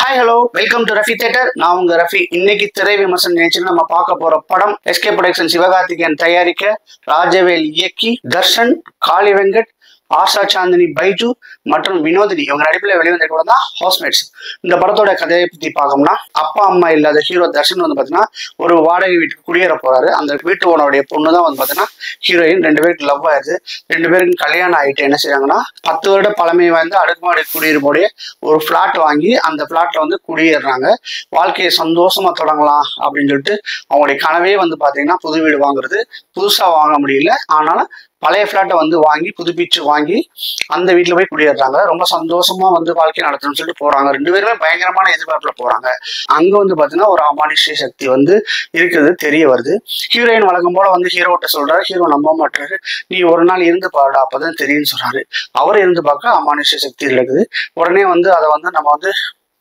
Hi hello welcome to Rafi theatre. நான் உங்க ரஃபி. இன்னைக்கு திரை விமர்சனம் நிகழ்ச்சியில் நம்ம பார்க்க போற படம் எஸ்கே ப்ரொடக்ஷன் சிவகார்த்திகேயன் தயாரிக்க, ராஜவேல் இயக்கி, தர்ஷன், காளி வெங்கட், ஆஷா சாந்தினி பைஜு மற்றும் வினோதினி இவங்க நடிப்பில் வெளிவந்த படம் தான் ஹவுஸ்மேட்ஸ். இந்த படத்தோட கதையை பத்தி பார்க்கணும்னா, அப்பா அம்மா இல்லாத ஹீரோ தர்ஷன் வந்து பாத்தீங்கன்னா ஒரு வாடகை வீட்டுக்கு குடியேற போறாரு. அந்த வீட்டு ஓனருடைய பொண்ணு தான் வந்து பாத்தீங்கன்னா ஹீரோயின். ரெண்டு பேருக்கு லவ் ஆயிடுது. ரெண்டு பேருக்கும் கல்யாணம் ஆயிட்டு என்ன செய்றாங்கன்னா, 10 வருட பழமை வாய்ந்த அடுக்குமாடி குடியிருப்போடைய ஒரு பிளாட் வாங்கி அந்த பிளாட்ல வந்து குடியேறாங்க. வாழ்க்கையை சந்தோஷமா தொடங்கலாம் அப்படின்னு சொல்லிட்டு அவங்களுடைய கனவே வந்து பாத்தீங்கன்னா புது வீடு வாங்குறது. புதுசா வாங்க முடியல, ஆனாலும் பழைய பிளாட்டை வந்து வாங்கி புதுப்பிச்சு வாங்கி அந்த வீட்டுல போய் குடியேறாங்க. ரொம்ப சந்தோஷமா வந்து வாழ்க்கை நடத்தணும்னு சொல்லிட்டு போறாங்க. ரெண்டு பேருமே பயங்கரமான எதிர்பார்ப்புல போறாங்க. அங்க வந்து பாத்தீங்கன்னா ஒரு அமானுஷ்ய சக்தி வந்து இருக்குது தெரிய வருது. ஹீரோயின் வழக்கம் போல வந்து ஹீரோட்ட சொல்றாரு. ஹீரோ நம்ப மாட்டாரு. நீ ஒரு நாள் இருந்து பாருடா, அப்பதான் தெரியும்னு சொல்றாரு. அவர் இருந்து பார்க்க அமானுஷ்ய சக்தி இருக்குது. உடனே வந்து அதை வந்து நம்ம வந்து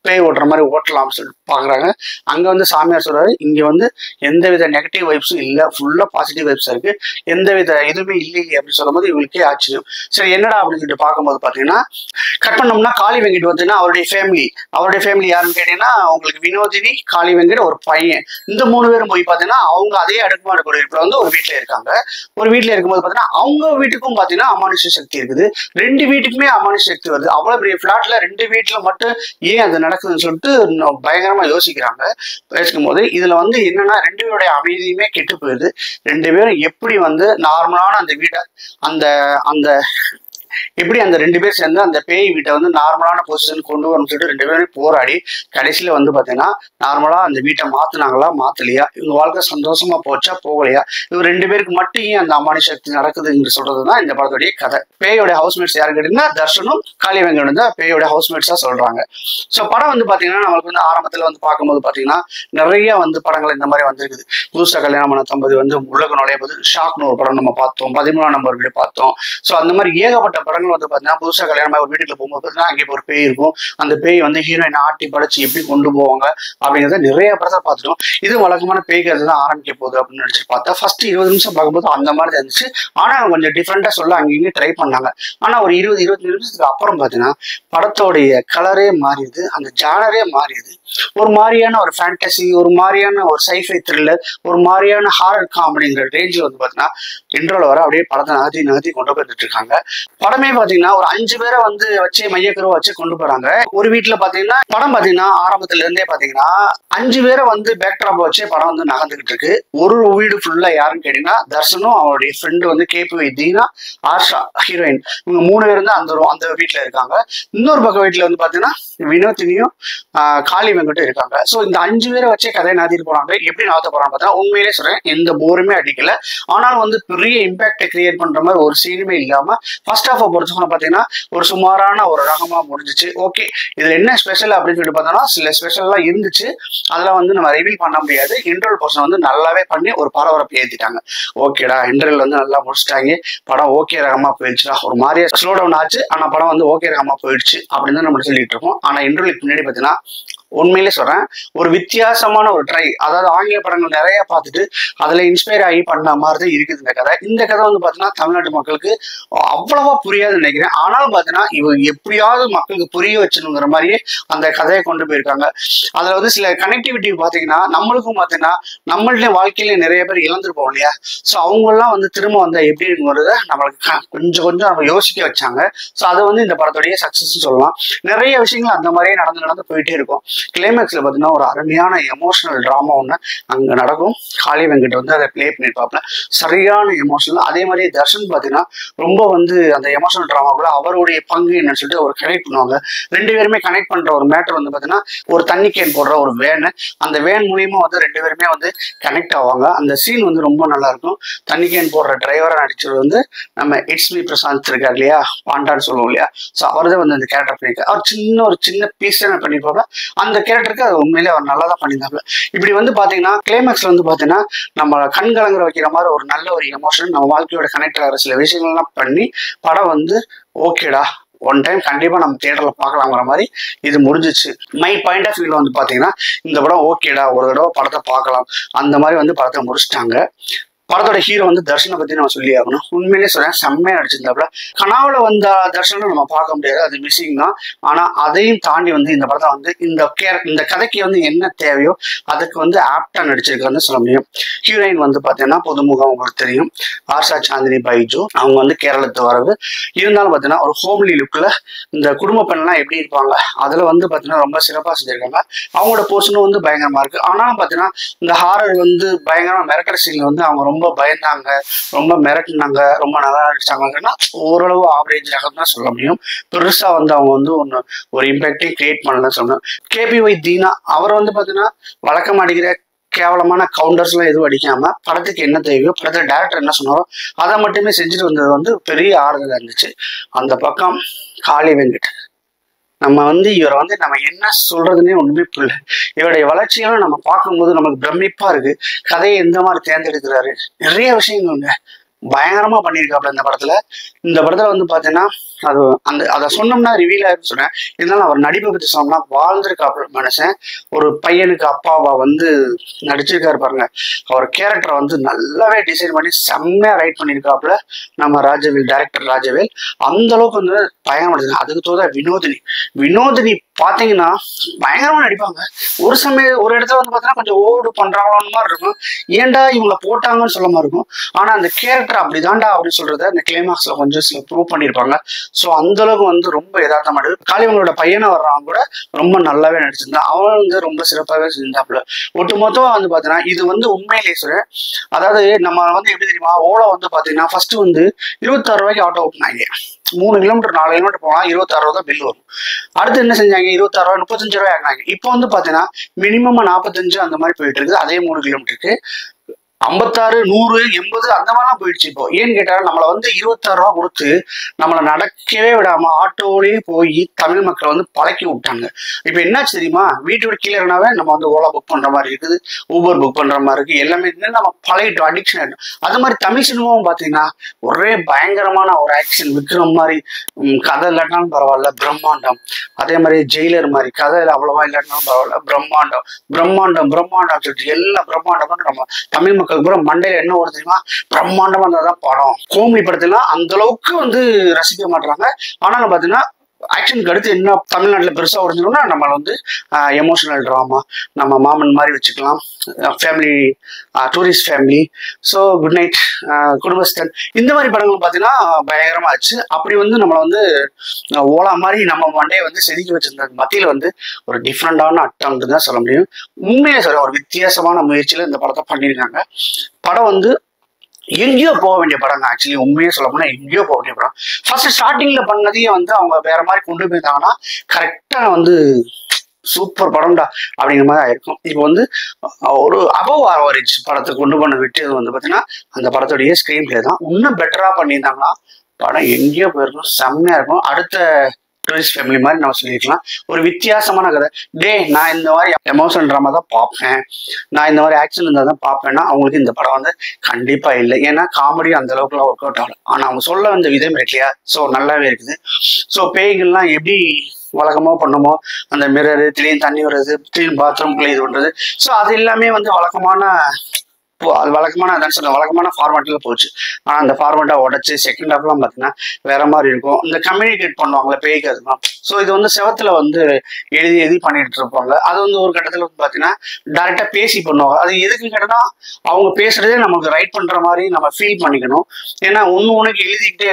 பேய் ஓட்டுற மாதிரி ஓட்டலாம்னு சொல்லிட்டு பாக்குறாங்க. அங்க வந்து சாமியார் சொல்றாரு, இங்க வந்து எந்தவித நெகட்டிவ் வைப்ஸும் இல்லை, ஃபுல்லா பாசிட்டிவ் வைப்ஸ் இருக்கு, எந்தவித இதுவுமே இல்லையே அப்படின்னு சொல்லும் போது இவங்களுக்கே ஆச்சரியம். சரி என்னடா அப்படின்னு சொல்லிட்டு பார்க்கும்போது பாத்தீங்கன்னா, கட் பண்ணோம்னா காளி வெங்கட் வந்து அவருடைய ஃபேமிலி யாருன்னு கேட்டீங்கன்னா, உங்களுக்கு வினோதினி, காளி வெங்கட், ஒரு பையன். இந்த 3 பேரும் போய் பாத்தீங்கன்னா அவங்க அதே அடுக்குமாடி குடியிருப்புல வந்து ஒரு வீட்டுல இருக்காங்க. ஒரு வீட்டுல இருக்கும்போது பாத்தீங்கன்னா அவங்க வீட்டுக்கும் பாத்தீங்கன்னா அமானுஷ்ய சக்தி இருக்குது. 2 வீட்டுக்குமே அமானுஷ்ய சக்தி வருது. அவ்வளவு பெரிய பிளாட்ல 2 வீட்டுல மட்டும் ஏன் அது நடக்குதுன்னு சொல்லிட்டு பயங்கரமா யோசிக்கிறாங்க. பேசும் போது இதுல வந்து என்னன்னா, 2 பேருடைய அமைதியுமே கெட்டு போயிருது. 2 பேரும் எப்படி வந்து நார்மலான அந்த வீட்டை அந்த அந்த எப்படி அந்த 2 பேர் சேர்ந்து அந்த பேய் வீட்டை வந்து நார்மலான பொசிஷன் கொண்டு வரணும்னு சொல்லிட்டு 2 பேரும் போராடி கடைசியில வந்து பாத்தீங்கன்னா நார்மலா அந்த வீட்டை மாத்துனாங்களா மாத்தலையா, இவங்க வாழ்க்கை சந்தோஷமா போச்சா போகலையா, இவங்க 2 பேருக்கு மட்டும் ஏன் அந்த அமானுஷ்ய சக்தி நடக்குதுன்னு சொல்றதுதான் இந்த படத்துடைய கதை. பேயோட ஹவுஸ்மேட்ஸ் யாரு கேட்டீங்கன்னா தர்ஷனும் காளி வெங்கடும் தான் பேயோட ஹவுஸ்மேட்ஸா சொல்றாங்க. ஸோ படம் வந்து பாத்தீங்கன்னா நம்மளுக்கு வந்து ஆரம்பத்துல வந்து பார்க்கும்போது பாத்தீங்கன்னா நிறைய வந்து படங்கள் இந்த மாதிரி வந்திருக்குது. புதுசா கல்யாணம் பண்ண தம்பதி வந்து உலக நுழையும்போது ஷாக்னு ஒரு படம் நம்ம பார்த்தோம். 13ஆம் நம்பர் வீடு பார்த்தோம். ஸோ அந்த மாதிரி ஏகப்பட்ட படங்கள் வந்து பாத்தீங்கன்னா புதுசா கல்யாணமா ஒரு வீட்டுக்குள்ள போகும்போது பாத்தீங்கன்னா அங்கே ஒரு பேய் இருக்கும். அந்த பேய் வந்து ஹீரோயின் ஆட்டி படைச்சு எப்படி கொண்டு போவாங்க அப்படிங்கிறத நிறைய படத்தை பார்த்துட்டோம். இது வழக்கமான பேய் கதை தான் ஆரம்பிக்க போகுது அப்படின்னு நினைச்சு பார்த்தா ஃபர்ஸ்ட் 20 நிமிஷம் பார்க்கும்போது அந்த மாதிரி தான் இருந்துச்சு. ஆனா கொஞ்சம் டிஃப்ரெண்டா சொல்ல அங்கேயும் ட்ரை பண்ணாங்க. ஆனா ஒரு 20-25 நிமிஷத்துக்கு அப்புறம் பாத்தீங்கன்னா படத்தோடைய கலரே மாறிடுது, அந்த ஜானரே மாறிடுது. ஒரு மாதிரியான ஒரு ஃபேண்டசி, ஒரு மாதிரியான ஒரு சைஃபை த்ரில்லர், ஒரு மாதிரியான ஹாரர் காமெடிங்கிற ரேஞ்சில் வந்து பாத்தீங்கன்னா இன்ட்ரோல வர அப்படியே படத்தை நகர்த்தி கொண்டு போயிட்டு இருக்காங்க. படமே பாத்தீங்கன்னா ஒரு 5 பேரை வந்து வச்சு மையக்கருவை வச்சு கொண்டு போறாங்க. ஒரு வீட்டுல பாத்தீங்கன்னா படம் பாத்தீங்கன்னா ஆரம்பத்துல இருந்தே பாத்தீங்கன்னா 5 பேரை வந்து பேக்ட்ராப் வச்சு படம் வந்து நகர்ந்துகிட்டு இருக்கு. ஒரு வீடு ஃபுல்லா யாருன்னு கேட்டீங்கன்னா தர்ஷனும் அவருடைய ஃப்ரெண்டு வந்து கேபி தீனா, ஆஷா ஹீரோயின், இவங்க 3 பேரும் தான் அந்த வீட்டுல இருக்காங்க. இன்னொரு பக்கம் வீட்டுல வந்து பாத்தீங்கன்னா வினோதினியும் காளி வெங்கட்டும் இருக்காங்க. ஸோ இந்த 5 பேரை வச்சே கதையை நாத்திட்டு போறாங்க. எப்படி நாத்த போறாங்க பார்த்தா உண்மையிலே சொல்றேன், எந்த போருமே அடிக்கல. ஆனாலும் வந்து பெரிய இம்பாக்டை கிரியேட் பண்ற மாதிரி ஒரு சீனுமே இல்லாம ஃபர்ஸ்ட் ஹாஃப் பொறுத்த பாத்தீங்கன்னா ஒரு சுமாரான ஒரு ரகமா முடிஞ்சிச்சு. ஓகே, இதுல என்ன ஸ்பெஷல் அப்படின்னு சொல்லிட்டு பார்த்தோம்னா சில ஸ்பெஷல்லாம் இருந்துச்சு. அதெல்லாம் வந்து நம்ம ரிவீல் பண்ண முடியாது. இன்டர்வல் போர்ஷன் வந்து நல்லாவே பண்ணி ஒரு பரபரப்பு ஏத்திட்டாங்க. ஓகேடா, இன்டர்வல் வந்து நல்லா முடிச்சிட்டாங்க, படம் ஓகே ரகமா போயிடுச்சுடா. ஒரு மாதிரியே ஸ்லோ டவுன் ஆச்சு, ஆனா படம் வந்து ஓகே ரகமா போயிடுச்சு அப்படின்னு தான் நம்ம சொல்லிட்டு இருக்கோம். ஆனா இன்டர்வலுக்கு முன்னாடி பாத்தீங்கன்னா உண்மையிலே சொல்றேன், ஒரு வித்தியாசமான ஒரு ட்ரை. அதாவது ஆங்கில படங்கள் நிறைய பார்த்துட்டு அதுல இன்ஸ்பயர் ஆகி பண்ண மாதிரி தான் இருக்குது இந்த கதை. இந்த கதை வந்து பாத்தீங்கன்னா தமிழ்நாட்டு மக்களுக்கு அவ்வளவா புரியாதுன்னு நினைக்கிறேன். ஆனாலும் பாத்தீங்கன்னா இவங்க எப்படியாவது மக்களுக்கு புரிய வச்சணுங்கிற மாதிரியே அந்த கதையை கொண்டு போயிருக்காங்க. அதுல வந்து சில கனெக்டிவிட்டி பாத்தீங்கன்னா நம்மளுக்கும் பாத்தீங்கன்னா நம்மள்ட வாழ்க்கையில நிறைய பேர் இழந்திருப்போம் இல்லையா. ஸோ அவங்க எல்லாம் வந்து திரும்ப வந்தா எப்படி இருக்குங்கிறத நம்மளுக்கு கொஞ்சம் நம்ம யோசிக்க வச்சாங்க. ஸோ அதை வந்து இந்த படத்துடைய சக்சஸ் சொல்லலாம். நிறைய விஷயங்கள் அந்த மாதிரியே நடந்து போயிட்டே இருக்கும். கிளைமேக்ஸ்ல பாத்தீங்கன்னா ஒரு அருமையான எமோஷனல் டிராமா ஒண்ணு அங்க நடக்கும். காளி வெங்கட் வந்து அதை பிளே பண்ணிருப்பாப்ல, சரியான எமோஷனல். அதே மாதிரி தர்ஷன் பாத்தீங்கன்னா ரொம்ப வந்து அந்த எமோஷனல் டிராமா கூட அவருடைய பங்கு என்னன்னு சொல்லிட்டு ஒரு கனெக்ட் பண்ணுவாங்க. 2 பேருமே கனெக்ட் பண்ற ஒரு மேட்டர் வந்து பாத்தீங்கன்னா ஒரு தண்ணி கேன் போடுற ஒரு வேன், அந்த வேன் மூலியமா வந்து 2 பேருமே வந்து கனெக்ட் ஆவாங்க. அந்த சீன் வந்து ரொம்ப நல்லா இருக்கும். தண்ணி கேன் போடுற டிரைவரா நடிச்சது வந்து நம்ம இட்ஸ் மீ பிரசாந்த் இருக்காரு இல்லையா, பாண்டான்னு சொல்லுவோம் இல்லையா. ஸோ அவர்தான் வந்து அந்த கேரக்டர் பண்ணியிருக்காரு. அவர் ஒரு சின்ன பீஸ் தான் பண்ணிருப்பாங்க. அந்த கேரக்டருக்கு அது உண்மையிலே அவர் நல்லா தான் பண்ணியிருந்தாங்க. இப்படி வந்து பாத்தீங்கன்னா கிளைமேக்ஸ்ல வந்து பாத்தீங்கன்னா நம்ம கண் கலங்குற வைக்கிற மாதிரி ஒரு நல்ல ஒரு எமோஷன், நம்ம வாழ்க்கையோட கனெக்ட் ஆகிற சில விஷயங்கள்லாம் பண்ணி படம் வந்து ஓகேடா ஒன் டைம் கண்டிப்பா நம்ம தியேட்டர்ல பார்க்கலாங்கிற மாதிரி இது முடிஞ்சிச்சு. மை பாயிண்ட் ஆஃப் வியூல வந்து பாத்தீங்கன்னா இந்த படம் ஓகேடா ஒரு தடவை படத்தை பார்க்கலாம் அந்த மாதிரி வந்து படத்தை முடிச்சிட்டாங்க. படத்தோட ஹீரோ வந்து தர்ஷனை பத்தி நம்ம சொல்லி ஆகணும். உண்மையிலேயே சொல்றேன், செம்மையா நடிச்சிருந்தாப்புல. கனாவுல வந்த தர்ஷனை நம்ம பார்க்க முடியாது, அது மிஸ்ஸிங் தான். ஆனா அதையும் தாண்டி வந்து இந்த படத்தை வந்து இந்த கதைக்கு வந்து என்ன தேவையோ அதுக்கு வந்து ஆப்டா நடிச்சிருக்காருன்னு சொல்ல முடியும். ஹீரோயின் வந்து பாத்தீங்கன்னா புதுமுகம், உங்களுக்கு தெரியும், ஆர்ஷா சாந்தினி பைஜு. அவங்க வந்து கேரளத்து வரவு. இருந்தாலும் பாத்தீங்கன்னா ஒரு ஹோம்லி லுக்ல இந்த குடும்ப பெண்லாம் எப்படி இருப்பாங்க அதுல வந்து பாத்தீங்கன்னா ரொம்ப சிறப்பா செஞ்சிருக்காங்க. அவங்களோட போர்ஷனும் வந்து பயங்கரமா இருக்கு. ஆனாலும் பாத்தீங்கன்னா இந்த ஹாரர் வந்து பயங்கரமா மிரட்டுற சீன்ல வந்து அவங்க ரொம்ப பயந்தாங்க, ரொம்ப மிரட்டினாங்க, ரொம்ப நல்லா நடிச்சாங்கன்னா ஓரளவு ஆவரேஜ் தான் சொல்ல முடியும். பெருசா வந்து அவங்க வந்து ஒரு இம்பாக்டே கிரியேட் பண்ணலன்னு சொல்லணும். KPY தீனா அவர் வந்து பாத்தீங்கன்னா வழக்கம் அடிக்கிற கேவலமான கவுண்டர்ஸ் எல்லாம் எதுவும் அடிக்காம படத்துக்கு என்ன தேவையோ படத்துல டேரக்டர் என்ன சொன்னாரோ அதை மட்டுமே செஞ்சுட்டு வந்தது வந்து பெரிய ஆறுதலா இருந்துச்சு. அந்த பக்கம் காளி வெங்கட், நம்ம வந்து இவரை வந்து நம்ம என்ன சொல்றதுன்னே ஒண்ணுமே புரியல. இவருடைய வளர்ச்சியெல்லாம் நம்ம பார்க்கும்போது நமக்கு பிரமிப்பா இருக்கு. கதையை எந்த மாதிரி தேர்ந்தெடுக்கிறாரு, நிறைய விஷயங்கள்ங்க பயங்கரமா பண்ணியிருக்காப்புல இந்த படத்துல. இந்த படத்துல வந்து பாத்தீங்கன்னா அது அதை சொன்னோம்னா ரிவீல் ஆயிருக்கு சொன்னேன். இருந்தாலும் அவர் நடிப்பை பத்தி சொன்னோம்னா வாழ்ந்திருக்காப்புல மனுஷன். ஒரு பையனுக்கு அப்பாவா வந்து நடிச்சிருக்காரு பாருங்க. அவர் கேரக்டரை வந்து நல்லாவே டிசைன் பண்ணி செம்மையா ரைட் பண்ணியிருக்காப்புல நம்ம ராஜவேல், டைரக்டர் ராஜவேல். அந்த அளவுக்கு வந்து பயங்கரமா. அதுக்கு தோதா வினோதினி பாத்தீங்கன்னா பயங்கரமா நடிப்பாங்க. ஒரு இடத்துல வந்து பாத்தீங்கன்னா கொஞ்சம் ஓடு பண்றாங்களோன்னு மாதிரி இருக்கும், ஏன்டா இவங்களை போட்டாங்கன்னு சொல்ல மாதிரி இருக்கும். ஆனா அந்த கேரக்டர் அப்படிதான்டா அப்படின்னு சொல்றத அந்த கிளைமாக்ஸ்ல கொஞ்சம் சில ப்ரூவ் பண்ணியிருப்பாங்க. ஸோ அந்த அளவுக்கு வந்து ரொம்ப யதார்த்தமானது. காளிவங்களோட பையனை வர்றவங்க கூட ரொம்ப நல்லாவே நடிச்சிருந்தான். அவன் வந்து ரொம்ப சிறப்பாகவே செஞ்சாப்புல. ஒட்டுமொத்தமா வந்து பாத்தீங்கன்னா இது வந்து உண்மையிலேயே சொல்றேன், அதாவது நம்ம வந்து எப்படி தெரியுமா, ஓலா வந்து பாத்தீங்கன்னா ஃபர்ஸ்ட் வந்து 26 ரூபாய்க்கு ஆட்டோ ஓட்டினாங்க. 3 கிலோமீட்டர் 4 கிலோமீட்டர் போனா 26 ரூபா தான் பில் வரும். அடுத்து என்ன செஞ்சாங்க, 26 ரூபாய் 35 ரூபாய் ஆகினாங்க. இப்போ வந்து பாத்தீங்கன்னா மினிமம் 45 அந்த மாதிரி போயிட்டு இருக்குது. அதே 3 கிலோமீட்டருக்கு 56, 100, 80 அந்த மாதிரிலாம் போயிடுச்சு. இப்போ ஏன்னு கேட்டா நம்மளை வந்து 26 ரூபா கொடுத்து நம்மளை நடக்கவே விடாம ஆட்டோலயே போய் தமிழ் மக்களை வந்து பழக்கி விட்டாங்க. இப்ப என்னாச்சு தெரியுமா, வீட்டோட கீழே இருந்தாவே நம்ம வந்து ஓலா புக் பண்ற மாதிரி இருக்குது, ஊபர் புக் பண்ற மாதிரி இருக்கு. எல்லாமே நம்ம பழகிட்டோம், அடிக்ஷன் ஆயிடும். அது மாதிரி தமிழ் சினிமாவும் பாத்தீங்கன்னா ஒரே பயங்கரமான ஒரு ஆக்ஷன். விக்ரம் மாதிரி கதை இல்லாட்டாலும் பரவாயில்ல, பிரம்மாண்டம். அதே மாதிரி ஜெயிலர் மாதிரி கதை அவ்வளவா இல்லாட்டாலும் பரவாயில்ல, பிரம்மாண்டம் பிரம்மாண்டம் பிரம்மாண்டம் சொல்லிட்டு எல்லா பிரம்மாண்டம் நம்ம தமிழ் மக்கள் கூட மண்டையில என்ன ஓடுது தெரியுமா, பிரம்மாண்டமா இருந்தாதான் படம். கோமடி படத்தெல்லாம் அந்த அளவுக்கு வந்து ரசிக்க மாட்டாங்க. ஆனாலும் பாத்தீங்கன்னா ஆக்ஷனுக்கு அடுத்து என்ன தமிழ்நாட்டில் பெருசா உடஞ்சிடும்னா நம்ம வந்து எமோஷனல் ட்ராமா, நம்ம மாமன் மாதிரி வச்சுக்கலாம், family, tourist family, so good night, குடும்பஸ்தன், இந்த மாதிரி படங்கள் பார்த்தீங்கன்னா பயங்கரமா ஆச்சு. அப்படி வந்து நம்மளை வந்து ஓலா மாதிரி நம்ம மண்டையை வந்து செதுக்கி வச்சிருந்த மத்தியில் வந்து ஒரு டிஃப்ரெண்டான அட்டம்னு தான் சொல்ல முடியும். உண்மையை சொல்ல ஒரு வித்தியாசமான முயற்சியில் இந்த படத்தை பண்ணியிருக்காங்க. படம் வந்து எங்கேயோ போக வேண்டிய படம் தான். ஆக்சுவலி உண்மையே சொல்ல போனா எங்கேயோ போக வேண்டிய படம். ஃபர்ஸ்ட் ஸ்டார்டிங்ல பண்ணதையே வந்து அவங்க வேற மாதிரி கொண்டு போயிருந்தாங்கன்னா கரெக்டா வந்து சூப்பர் படம்டா அப்படிங்கிற மாதிரி ஆயிருக்கும். இப்போ வந்து ஒரு அபவ் ஆவரேஜ் படத்தை கொண்டு பண்ண விட்டு வந்து பாத்தீங்கன்னா அந்த படத்துடைய ஸ்கிரீன் பிளே தான். இன்னும் பெட்டரா பண்ணியிருந்தாங்கன்னா படம் எங்கேயோ போயிருக்கும், செம்மையா இருக்கும். அடுத்த டூரிஸ்ட் ஃபேமிலி மாதிரி நம்ம சொல்லியிருக்கலாம். ஒரு வித்தியாசமான கதை. நான் இந்த மாதிரி எமோஷனல் ட்ராமா தான் பார்ப்பேன், நான் இந்த மாதிரி ஆக்ஷன் இருந்தால் தான் பார்ப்பேன்னா அவங்களுக்கு இந்த படம் வந்து கண்டிப்பா இல்லை. ஏன்னா காமெடி அந்த அளவுக்குலாம் ஒர்க் அவுட் ஆகல. ஆனா அவங்க சொல்ல வந்த விதம் இருக்கு இல்லையா, ஸோ நல்லாவே இருக்குது. ஸோ பேய்கள்லாம் எப்படி வழக்கமா பண்ணுமோ, அந்த மிரரு, திடீர்னு தண்ணி வர்றது, திடீர்னு பாத்ரூம்குள்ள இது பண்றது, ஸோ அது எல்லாமே வந்து அது வழக்கமான ஃபார்மேட்ல போச்சு. ஆனா அந்த ஃபார்மேட்டா உடச்சு செகண்ட் ஹாஃப்லாம் பாத்தீங்கன்னா வேற மாதிரி இருக்கும். இந்த கம்யூனிகேட் பண்ணுவாங்களே பேய்க்கு, அதுதான். ஸோ இது வந்து செவத்துல வந்து எழுதி பண்ணிட்டு இருப்பாங்க. அது வந்து ஒரு கட்டத்துல வந்து பாத்தீங்கன்னா டைரக்டா பேசி பண்ணுவாங்க. அது எதுக்கு கேட்டா அவங்க பேசுறதே நமக்கு ரைட் பண்ற மாதிரி நம்ம ஃபீல் பண்ணிக்கணும். ஏன்னா ஒண்ணுக்கு எழுதிக்கிட்டே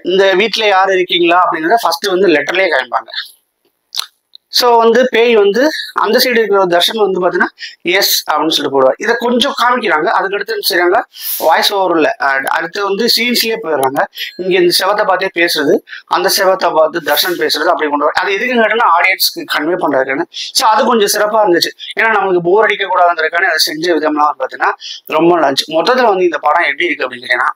இந்த வீட்டுல யாரு இருக்கீங்களா அப்படிங்கிறத ஃபர்ஸ்ட் வந்து லெட்டர்லயே காமிப்பாங்க. ஸோ வந்து பேய் வந்து அந்த சைடு இருக்கிற தர்ஷன் வந்து பார்த்தீங்கன்னா எஸ் அப்படின்னு சொல்லிட்டு போடுவார். இதை கொஞ்சம் காமிக்கிறாங்க. அதுக்கடுத்து செய்றாங்க வாய்ஸ் ஓவரில், அடுத்து வந்து சீன்ஸ்லேயே போயிடுறாங்க. இங்கே இந்த செவத்தை பார்த்தே பேசுறது, அந்த செவத்தை பார்த்து தர்ஷன் பேசுறது, அப்படி கொண்டு வர. அது எதுக்கு கேட்டோம்னா ஆடியன்ஸ்க்கு கன்வே பண்ணுறதுக்கான. ஸோ அது கொஞ்சம் சிறப்பாக இருந்துச்சு. ஏன்னா நமக்கு போர் அடிக்க கூடாதுன்றதுக்கான அதை செஞ்ச விதம்லாம் வந்து பார்த்தீங்கன்னா ரொம்ப நல்லாச்சு. மொத்தத்தில் வந்து இந்த படம் எப்படி இருக்கு அப்படின்னு கேட்டீங்கன்னா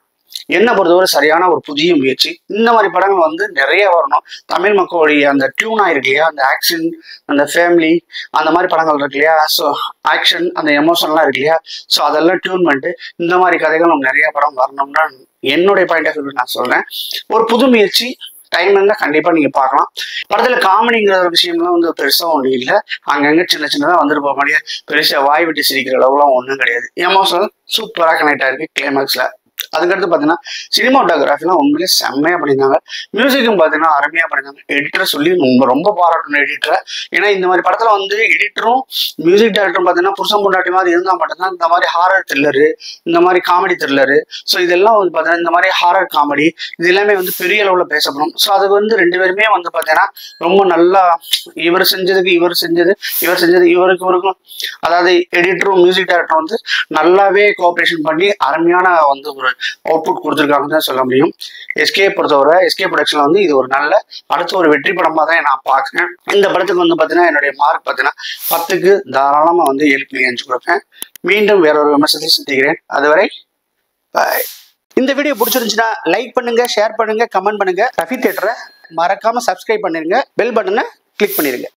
என்ன பொறுத்தவரை சரியான ஒரு புதிய முயற்சி. இந்த மாதிரி படங்கள் வந்து நிறைய வரணும். தமிழ் மக்களுடைய அந்த டியூனா இருக்கு இல்லையா, அந்த ஆக்ஷன், அந்த ஃபேமிலி, அந்த மாதிரி படங்கள் இருக்கு இல்லையா, ஸோ ஆக்ஷன், அந்த எமோஷன்லாம் இருக்கு இல்லையா, ஸோ அதெல்லாம் டியூன் பண்ணிட்டு இந்த மாதிரி கதைகள் நிறைய படம் வரணும்னா என்னுடைய பாயிண்ட் ஆஃப் வியூ நான் சொல்றேன். ஒரு புது முயற்சி டைம் இருந்தால் கண்டிப்பாக நீங்கள் பார்க்கலாம். படத்தில் காமெடிங்கிற ஒரு விஷயம்லாம் வந்து பெருசாக ஒன்றும் இல்லை. அங்கங்கே சின்ன சின்னதாக வந்துட்டு போக முடியாது. பெருசாக வாய் விட்டு சிரிக்கிற அளவுலாம் ஒன்றும் கிடையாது. எமோஷனல் சூப்பராக கனெக்ட் ஆயிருக்கு கிளைமேக்ஸில். அதுக்கடுத்து பார்த்தீங்கன்னா சினிமாட்டோகிராஃபிலாம் உண்மையிலே செம்மையாக பண்ணியிருந்தாங்க. மியூசிக்கும் பார்த்தீங்கன்னா அருமையாக பண்ணியிருந்தாங்க. எடிட்டரை சொல்லி ரொம்ப பாராட்டணும் எடிட்டரை. ஏன்னா இந்த மாதிரி படத்தில் வந்து எடிட்டரும் மியூசிக் டைரக்டரும் பார்த்தீங்கன்னா புருஷன் பொண்டாட்டி மாதிரி இருந்தால் மட்டும்தான் இந்த மாதிரி ஹாரர் த்ரில்லரு, இந்த மாதிரி காமெடி த்ரில்லரு, ஸோ இதெல்லாம் வந்து பார்த்தீங்கன்னா இந்த மாதிரி ஹாரர் காமெடி இது எல்லாமே வந்து பெரிய அளவில் பேசப்படும். ஸோ அதுக்கு வந்து ரெண்டு பேருமே வந்து பார்த்தீங்கன்னா ரொம்ப நல்லா இவர் செஞ்சதுக்கு இவருக்கும் அதாவது எடிட்டரும் மியூசிக் டைரக்டரும் வந்து நல்லாவே கோஆப்ரேஷன் பண்ணி அருமையான வந்து ஒரு அவுட்புட் கொடுத்துருக்காங்கன்னு தான் சொல்ல முடியும். எஸ்கே பொறுத்தவரை எஸ்கே ப்ரொடக்ஷன்ல வந்து இது ஒரு நல்ல அடுத்த ஒரு வெற்றி படமா தான் நான் பார்க்குறேன். இந்த படத்துக்கு வந்து பார்த்தீங்கன்னா என்னுடைய மார்க் பார்த்தீங்கன்னா 10க்கு தாராளமா வந்து 7.5 கொடுப்பேன். மீண்டும் வேற ஒரு விமர்சனத்தை சந்திக்கிறேன். அதுவரை பாய். இந்த வீடியோ பிடிச்சிருந்துச்சுன்னா லைக் பண்ணுங்க, ஷேர் பண்ணுங்க, கமெண்ட் பண்ணுங்க. ரஃபி தியேட்டரை மறக்காம சப்ஸ்கிரைப் பண்ணிருங்க, பெல் பட்டனை கிளிக் பண்ணிருங்க.